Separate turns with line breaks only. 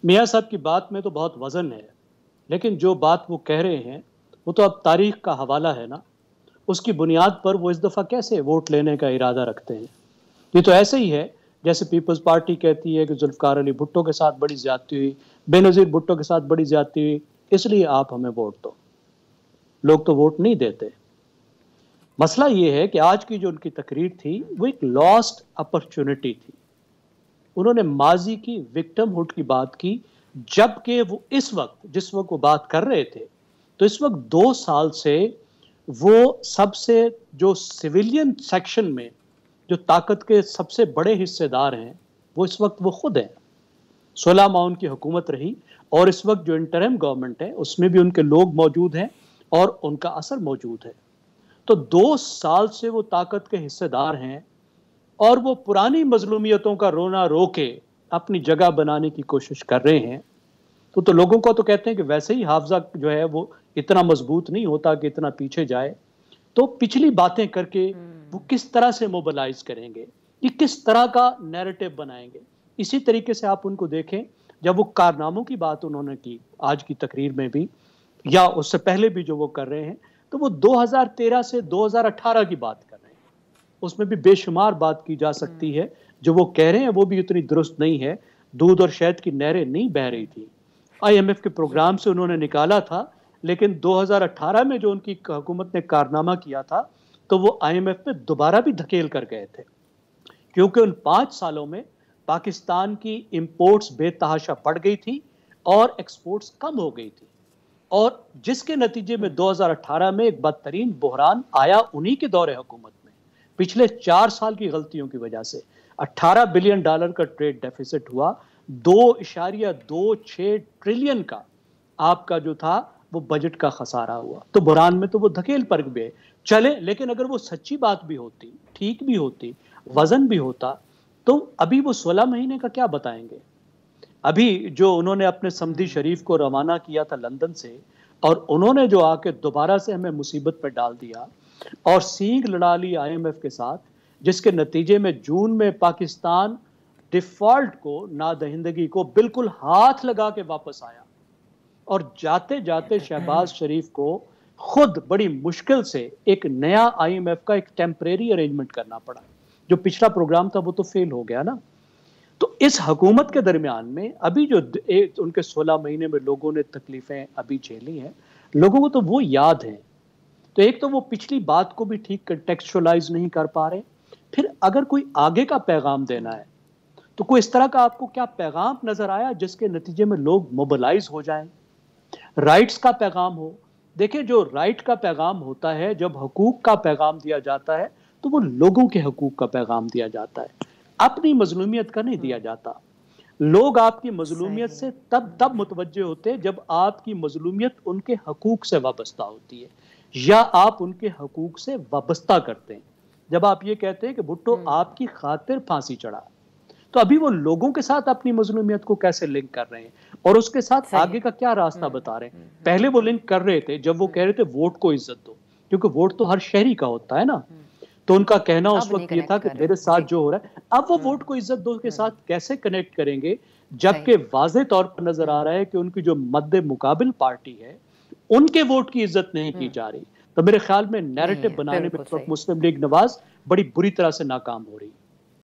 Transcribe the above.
मियाँ साहब की बात में तो बहुत वज़न है, लेकिन जो बात वो कह रहे हैं, वो तो अब तारीख़ का हवाला है ना, उसकी बुनियाद पर वो इस दफ़ा कैसे वोट लेने का इरादा रखते हैं। ये तो ऐसे ही है, जैसे पीपल्स पार्टी कहती है कि ज़ुल्फ़िकार अली भुट्टो के साथ बड़ी ज़्यादती हुई, बेनज़ीर भुट्टो के साथ बड़ी ज़्यादती हुई, इसलिए आप हमें वोट दो। लोग तो वोट नहीं देते। मसला ये है कि आज की जो उनकी तकरीर थी, वो एक लॉस्ट अपॉर्च्युनिटी थी। उन्होंने माज़ी की विक्टिमहुड की बात की, जबकि वो इस वक़्त जिस वक़्त वो बात कर रहे थे, तो इस वक़्त 2 साल से वो सबसे जो सिविलियन सेक्शन में जो ताकत के सबसे बड़े हिस्सेदार हैं, वो इस वक़्त वो खुद हैं। 16 माह उनकी हुकूमत रही और इस वक़्त जो इंटरिम गवर्नमेंट है, उसमें भी उनके लोग मौजूद हैं और उनका असर मौजूद है। तो 2 साल से वो ताकत के हिस्सेदार हैं और वो पुरानी मज़लूमियतों का रोना रो के अपनी जगह बनाने की कोशिश कर रहे हैं। तो लोगों को तो कहते हैं कि वैसे ही हाफ़ज़ा जो है वो इतना मज़बूत नहीं होता कि इतना पीछे जाए। तो पिछली बातें करके वो किस तरह से मोबिलाइज़ करेंगे, कि किस तरह का नैरेटिव बनाएँगे। इसी तरीके से आप उनको देखें, जब वो कारनामों की बात उन्होंने की, आज की तकरीर में भी या उससे पहले भी जो वो कर रहे हैं, तो वो 2013 से 2018 की बात कर रहे हैं। उसमें भी बेशुमार बात की जा सकती है, जो वो कह रहे हैं वो भी उतनी दुरुस्त नहीं है, दूध और शहद की नहरें नहीं बह रही थी। आईएमएफ के प्रोग्राम से उन्होंने निकाला था, लेकिन 2018 में जो उनकी हुकूमत ने कारनामा किया था, तो वो आईएमएफ में दोबारा भी धकेल कर गए थे। क्योंकि उन 5 सालों में पाकिस्तान की इंपोर्ट्स बेतहाशा बढ़ गई थी और एक्सपोर्ट्स कम हो गई थी। और जिसके नतीजे में 2018 में एक बदतरीन बहरान आया उन्हीं के दौरे हुकूमत में। पिछले 4 साल की गलतियों की वजह से $18 बिलियन का ट्रेड डेफिसिट हुआ, 2.26 ट्रिलियन का आपका जो था वो बजट का खसारा हुआ। तो बहरान में तो वो धकेल पर गए चले, लेकिन अगर वो सच्ची बात भी होती, ठीक भी होती, वज़न भी होता, तो अभी वो 16 महीने का क्या बताएँगे? अभी जो उन्होंने अपने समधी शरीफ को रवाना किया था लंदन से और उन्होंने जो आके दोबारा से हमें मुसीबत पे डाल दिया और सींग लड़ा ली आईएमएफ के साथ, जिसके नतीजे में जून में पाकिस्तान डिफ़ॉल्ट को, नादहिंदगी को बिल्कुल हाथ लगा के वापस आया और जाते-जाते शहबाज शरीफ को खुद बड़ी मुश्किल से एक नया आईएमएफ का एक टेम्परेरी अरेंजमेंट करना पड़ा। जो पिछला प्रोग्राम था वो तो फेल हो गया ना। तो इस हुकूमत के दरमियान में अभी जो उनके 16 महीने में लोगों ने तकलीफ़ें अभी झेली हैं, लोगों को तो वो याद हैं। तो एक तो वो पिछली बात को भी ठीक कॉन्टेक्स्चुअलाइज़ नहीं कर पा रहे। फिर अगर कोई आगे का पैगाम देना है, तो कोई इस तरह का आपको क्या पैगाम नज़र आया जिसके नतीजे में लोग मोबिलाइज़ हो जाएँ? राइट्स का पैगाम हो। देखिए, जो राइट का पैगाम होता है, जब हकूक का पैगाम दिया जाता है, तो वो लोगों के हकूक का पैगाम दिया जाता है, अपनी मज़लूमियत का नहीं दिया जाता। लोग आपकी मज़लूमियत
सही।
से तब मुतवज्जे होते हैं जब आपकी मज़लूमियत उनके हकूक से वाबस्ता होती है या आप उनके हकूक से वाबस्ता करते हैं। जब आप ये कहते हैं कि भुट्टो आपकी खातिर फांसी चढ़ा, तो अभी वो लोगों के साथ अपनी मज़लूमियत को कैसे लिंक कर रहे हैं और उसके साथ
सही
आगे
है।
का क्या रास्ता बता रहे हैं। पहले वो लिंक कर रहे थे जब वो कह रहे थे वोट को इज्जत दो, क्योंकि वोट तो हर शहरी का होता है ना। तो उनका कहना उस
अब नहीं
वक्त ये था
कनेक्ट
कि
कर रहे।
मेरे साथ
जी।
जो हो रहा है, अब वो वोट को इज्जत दो के साथ कैसे कनेक्ट करेंगे,
सही।
जबकि वाज़ेह तौर पर नजर आ रहा है कि उनकी जो मद्दे मुकाबिल पार्टी है, उनके वोट की इज्जत नहीं की जा रही। तो मेरे ख्याल में
नहीं
नैरेटिव
है,
बनाने में
बिल्कुल
इस वक्त
सही।
मुस्लिम लीग नवाज बड़ी बुरी तरह से नाकाम हो रही है।